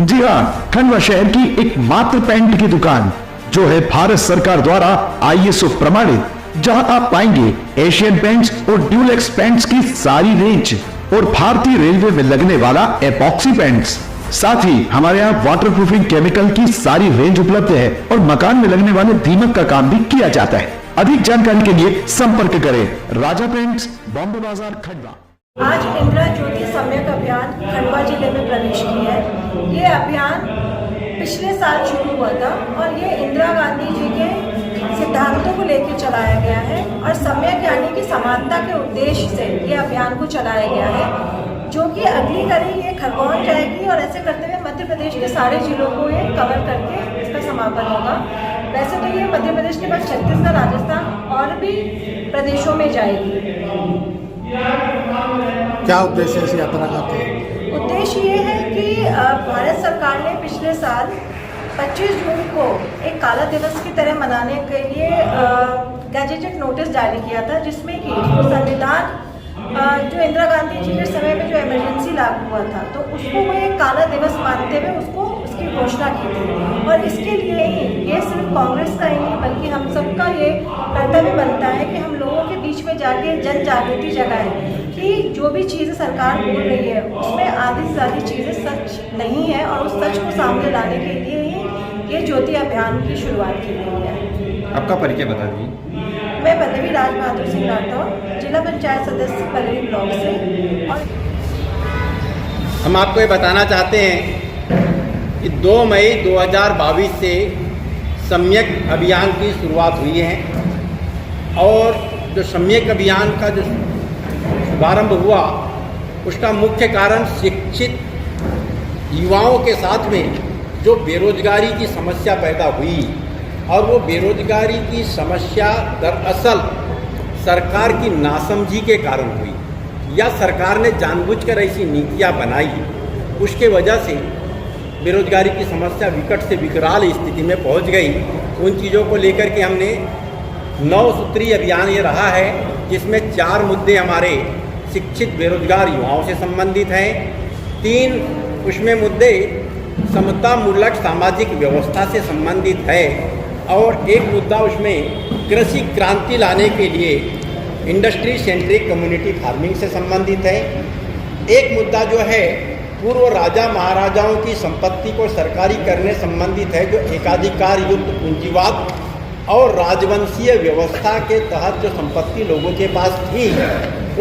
जी हाँ, खंडवा शहर की एकमात्र पेंट की दुकान जो है भारत सरकार द्वारा ISO प्रमाणित, जहां आप पाएंगे एशियन पेंट्स और ड्यूलेक्स पेंट्स की सारी रेंज और भारतीय रेलवे में लगने वाला एपॉक्सी पेंट्स। साथ ही हमारे यहाँ वाटरप्रूफिंग केमिकल की सारी रेंज उपलब्ध है और मकान में लगने वाले दीमक का काम भी किया जाता है। अधिक जानकारी के लिए संपर्क करें राजा पेंट्स, बॉम्बे बाजार, खंडवा। आज इंदिरा ज्योति सम्यक अभियान खंडवा जिले में प्रवेश की है। ये अभियान पिछले साल शुरू हुआ था और ये इंदिरा गांधी जी के सिद्धांतों को लेकर चलाया गया है और सम्यक यानी कि समानता के उद्देश्य से ये अभियान को चलाया गया है, जो कि अगली कड़ी ये खरगोन जाएगी और ऐसे करते हुए मध्य प्रदेश के सारे जिलों को ये कवर करके इसका समापन होगा। वैसे तो ये मध्य प्रदेश के बाद छत्तीसगढ़, राजस्थान और भी प्रदेशों में जाएगी। क्या उद्देश्य है इस यात्रा का? उद्देश्य ये है कि भारत सरकार ने पिछले साल 25 जून को एक काला दिवस की तरह मनाने के लिए गैजेटेड नोटिस जारी किया था, जिसमें कि संविधान जो इंदिरा गांधी जी के समय में जो इमरजेंसी लागू हुआ था, तो उसको वो एक काला दिवस मानते हुए उसको उसकी घोषणा की थी। और इसके लिए ही ये सिर्फ कांग्रेस का ही नहीं बल्कि हम सबका ये कर्तव्य बनता है कि हम लोगों के बीच में जाके जन जागृति जगाएं कि जो भी चीज़ें सरकार बोल रही है उसमें आधी से ज़्यादा चीज़ें सच नहीं है, और उस सच को सामने लाने के लिए ही ये ज्योति अभियान की शुरुआत की गई है। आपका परिचय बता दीजिए। मैं पल्लवी राज बहादुर सिंह राठौर, जिला पंचायत सदस्य पल्लवी ब्लॉक से। और हम आपको ये बताना चाहते हैं कि 2 मई 2022 से सम्यक अभियान की शुरुआत हुई है और जो सम्यक अभियान का जो शुभारंभ हुआ उसका मुख्य कारण शिक्षित युवाओं के साथ में जो बेरोजगारी की समस्या पैदा हुई, और वो बेरोजगारी की समस्या दरअसल सरकार की नासमझी के कारण हुई या सरकार ने जानबूझकर ऐसी नीतियाँ बनाई, उसके वजह से बेरोजगारी की समस्या विकट से विकराल स्थिति में पहुंच गई। उन चीज़ों को लेकर के हमने 9 सूत्रीय अभियान ये रहा है, जिसमें 4 मुद्दे हमारे शिक्षित बेरोजगार युवाओं से संबंधित हैं, 3 उसमें मुद्दे समता मूलक सामाजिक व्यवस्था से संबंधित है, और एक मुद्दा उसमें कृषि क्रांति लाने के लिए इंडस्ट्री सेंट्रिक कम्युनिटी फार्मिंग से संबंधित है। एक मुद्दा जो है पूर्व राजा महाराजाओं की संपत्ति को सरकारी करने संबंधित है, जो एकाधिकार युक्त पूंजीवाद और राजवंशीय व्यवस्था के तहत जो संपत्ति लोगों के पास थी,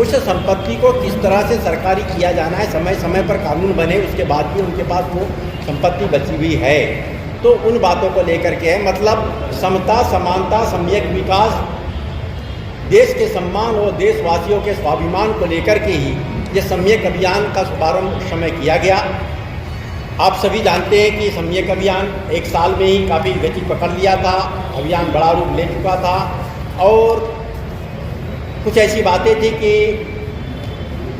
उस संपत्ति को किस तरह से सरकारी किया जाना है, समय समय पर कानून बने उसके बाद भी उनके पास वो संपत्ति बची हुई है। तो उन बातों को लेकर के है, मतलब समता, समानता, सम्यक विकास, देश के सम्मान और देशवासियों के स्वाभिमान को लेकर के ही ये सम्यक अभियान का शुभारंभ उस समय किया गया। आप सभी जानते हैं कि सम्यक अभियान 1 साल में ही काफ़ी गति पकड़ लिया था, अभियान बड़ा रूप ले चुका था, और कुछ ऐसी बातें थी कि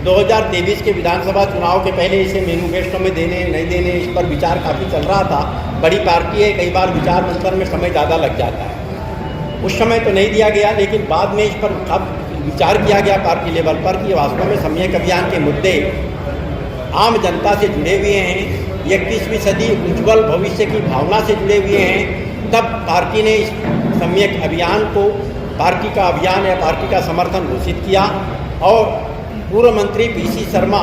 2023 के विधानसभा चुनाव के पहले इसे मैनिफेस्टो में देने नहीं देने, इस पर विचार काफ़ी चल रहा था। बड़ी पार्टी है, कई बार विचार मंथन में समय ज़्यादा लग जाता है। उस समय तो नहीं दिया गया, लेकिन बाद में इस पर काफ़ी विचार किया गया पार्टी लेवल पर कि वास्तव में सम्यक अभियान के मुद्दे आम जनता से जुड़े हुए हैं, 21वीं सदी उज्ज्वल भविष्य की भावना से जुड़े हुए हैं। तब पार्टी ने इस सम्यक अभियान को पार्टी का अभियान या पार्टी का समर्थन घोषित किया, और पूर्व मंत्री PC शर्मा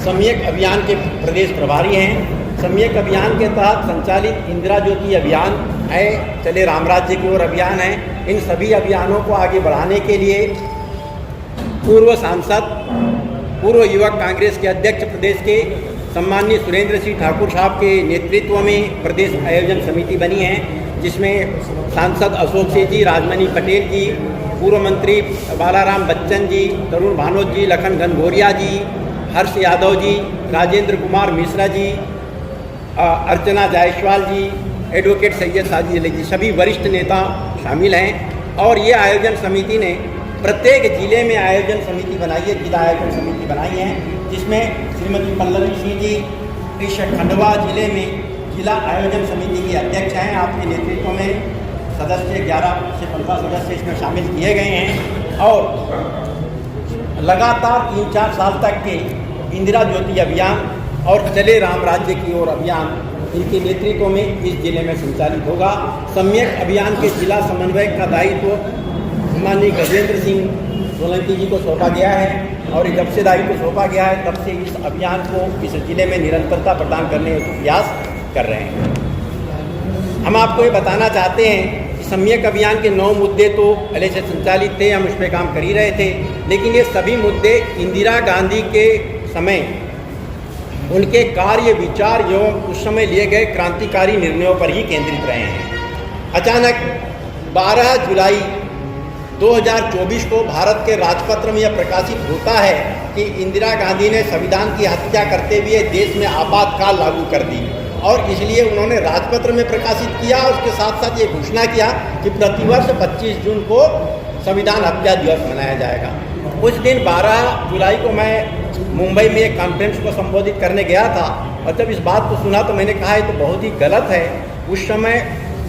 सम्यक अभियान के प्रदेश प्रभारी हैं। सम्यक अभियान के तहत संचालित इंदिरा ज्योति अभियान है, चले राम राज्य की ओर अभियान है। इन सभी अभियानों को आगे बढ़ाने के लिए पूर्व सांसद, पूर्व युवक कांग्रेस के अध्यक्ष प्रदेश के सम्माननीय सुरेंद्र सिंह ठाकुर साहब के नेतृत्व में प्रदेश आयोजन समिति बनी है, जिसमें सांसद अशोक सिंह जी, राजमणि पटेल जी, पूर्व मंत्री बालाराम बच्चन जी, तरुण भानोद जी, लखन घनघोरिया जी, हर्ष यादव जी, राजेंद्र कुमार मिश्रा जी, अर्चना जायसवाल जी, एडवोकेट सैयद साजिद अली जी, सभी वरिष्ठ नेता शामिल हैं। और ये आयोजन समिति ने प्रत्येक जिले में आयोजन समिति बनाई है, जिला आयोजन समिति बनाई है, जिसमें श्रीमती पल्लवी सिंह जी इस खंडवा जिले में जिला आयोजन समिति के अध्यक्ष हैं। आपके नेतृत्व में सदस्य 11 से 15 सदस्य इसमें शामिल किए गए हैं, और लगातार 3-4 साल तक के इंदिरा ज्योति अभियान और चले राम राज्य की ओर अभियान इनके नेतृत्व में इस जिले में संचालित होगा। सम्यक अभियान के जिला समन्वयक का दायित्व माननीय गजेंद्र सिंह सोलंकी जी को सौंपा गया है और जब से दायित्व सौंपा गया है तब से इस अभियान को इस जिले में निरंतरता प्रदान करने का प्रयास कर रहे हैं। हम आपको ये बताना चाहते हैं कि सम्यक अभियान के 9 मुद्दे तो पहले से संचालित थे, हम उस पर काम कर ही रहे थे, लेकिन ये सभी मुद्दे इंदिरा गांधी के समय उनके कार्य, विचार एवं उस समय लिए गए क्रांतिकारी निर्णयों पर ही केंद्रित रहे हैं। अचानक 12 जुलाई 2024 को भारत के राजपत्र में यह प्रकाशित होता है कि इंदिरा गांधी ने संविधान की हत्या करते हुए देश में आपातकाल लागू कर दी और इसलिए उन्होंने राजपत्र में प्रकाशित किया और उसके साथ साथ ये घोषणा किया कि प्रतिवर्ष 25 जून को संविधान हत्या दिवस मनाया जाएगा। उस दिन 12 जुलाई को मैं मुंबई में एक कॉन्फ्रेंस को संबोधित करने गया था और जब इस बात को सुना तो मैंने कहा ये तो बहुत ही गलत है। उस समय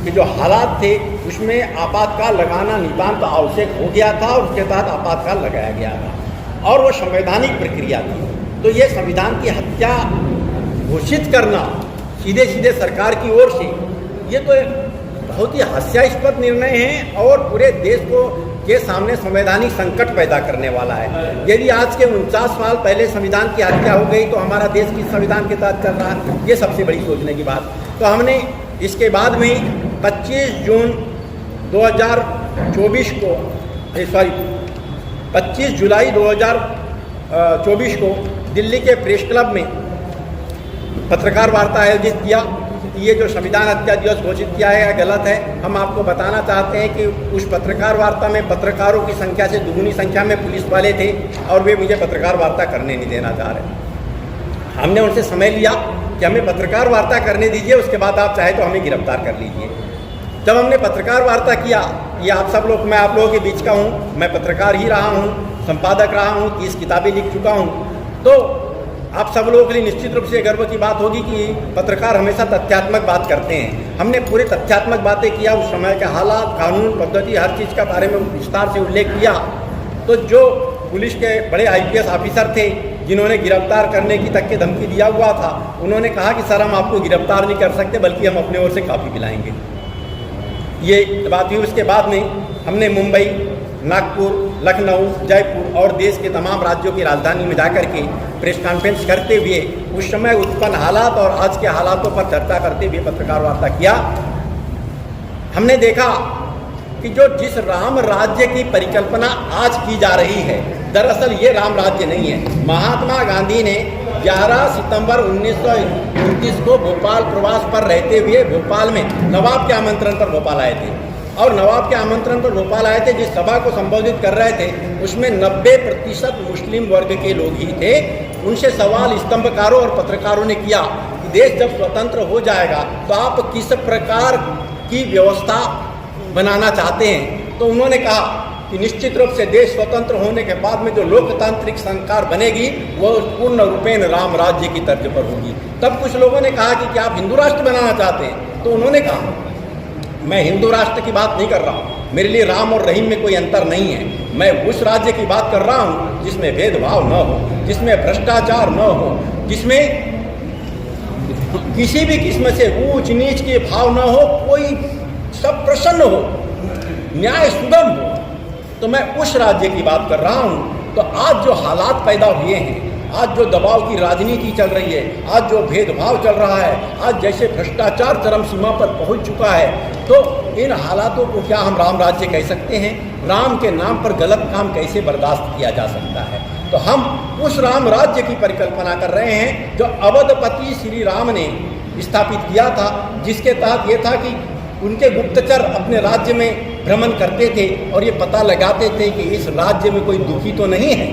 के जो हालात थे उसमें आपातकाल लगाना नितांत आवश्यक हो गया था और उसके तहत आपातकाल लगाया गया था और वो संवैधानिक प्रक्रिया थी। तो ये संविधान की हत्या घोषित करना सीधे सीधे सरकार की ओर से ये तो बहुत ही हास्यास्पद निर्णय है और पूरे देश को के सामने संवैधानिक संकट पैदा करने वाला है। यदि आज के 49 साल पहले संविधान की हत्या हो गई तो हमारा देश किस संविधान के तहत चल रहा है, ये सबसे बड़ी सोचने की बात। तो हमने इसके बाद में 25 जून 2024 को 25 जुलाई 2024 को दिल्ली के प्रेस क्लब में पत्रकार वार्ता आयोजित किया। ये जो संविधान हत्या दिवस घोषित किया है गलत है। हम आपको बताना चाहते हैं कि उस पत्रकार वार्ता में पत्रकारों की संख्या से दुगुनी संख्या में पुलिस वाले थे और वे मुझे पत्रकार वार्ता करने नहीं देना चाह रहे। हमने उनसे समय लिया कि हमें पत्रकार वार्ता करने दीजिए, उसके बाद आप चाहे तो हमें गिरफ्तार कर लीजिए। जब हमने पत्रकार वार्ता किया, ये आप सब लोग, मैं आप लोगों के बीच का हूँ, मैं पत्रकार ही रहा हूँ, संपादक रहा हूँ, 30 किताबें लिख चुका हूँ, तो आप सब लोगों के लिए निश्चित रूप से गर्व की बात होगी कि पत्रकार हमेशा तथ्यात्मक बात करते हैं। हमने पूरे तथ्यात्मक बातें किया, उस समय के हालात, कानून, पद्धति, हर चीज़ का बारे में विस्तार से उल्लेख किया। तो जो पुलिस के बड़े IPS ऑफिसर थे जिन्होंने गिरफ्तार करने की तक के धमकी दिया हुआ था, उन्होंने कहा कि सर हम आपको गिरफ्तार नहीं कर सकते बल्कि हम अपने ओर से काफ़ी पिलाएंगे। ये बात हुई। उसके बाद में हमने मुंबई, नागपुर, लखनऊ, जयपुर और देश के तमाम राज्यों की राजधानी में जाकर के प्रेस कॉन्फ्रेंस करते हुए उस समय उत्पन्न हालात और आज के हालातों पर चर्चा करते हुए पत्रकार वार्ता किया। हमने देखा कि जो जिस राम राज्य की परिकल्पना आज की जा रही है, दरअसल ये राम राज्य नहीं है। महात्मा गांधी ने 11 सितंबर 1929 को भोपाल प्रवास पर रहते हुए भोपाल में नवाब के आमंत्रण पर भोपाल आए थे और नवाब के आमंत्रण पर भोपाल आए थे। जिस सभा को संबोधित कर रहे थे उसमें 90% मुस्लिम वर्ग के लोग ही थे। उनसे सवाल स्तंभकारों और पत्रकारों ने किया कि देश जब स्वतंत्र हो जाएगा तो आप किस प्रकार की व्यवस्था बनाना चाहते हैं। तो उन्होंने कहा कि निश्चित रूप से देश स्वतंत्र होने के बाद में जो लोकतांत्रिक सरकार बनेगी वो पूर्ण रूपेण राम राज्य की तर्ज पर होगी। तब कुछ लोगों ने कहा कि क्या आप हिंदू राष्ट्र बनाना चाहते हैं? तो उन्होंने कहा मैं हिंदू राष्ट्र की बात नहीं कर रहा हूँ, मेरे लिए राम और रहीम में कोई अंतर नहीं है। मैं उस राज्य की बात कर रहा हूँ जिसमें भेदभाव न हो, जिसमें भ्रष्टाचार न हो, जिसमें किसी भी किस्म से ऊंच नीच के भाव न हो, कोई सब प्रसन्न हो, न्याय सुगम हो। तो मैं उस राज्य की बात कर रहा हूँ। तो आज जो हालात पैदा हुए हैं, आज जो दबाव की राजनीति चल रही है, आज जो भेदभाव चल रहा है, आज जैसे भ्रष्टाचार चरम सीमा पर पहुंच चुका है, तो इन हालातों को क्या हम राम राज्य कह सकते हैं? राम के नाम पर गलत काम कैसे बर्दाश्त किया जा सकता है? तो हम उस राम राज्य की परिकल्पना कर रहे हैं जो अवधपति श्री राम ने स्थापित किया था, जिसके तहत ये था कि उनके गुप्तचर अपने राज्य में भ्रमण करते थे और ये पता लगाते थे कि इस राज्य में कोई दुखी तो नहीं है।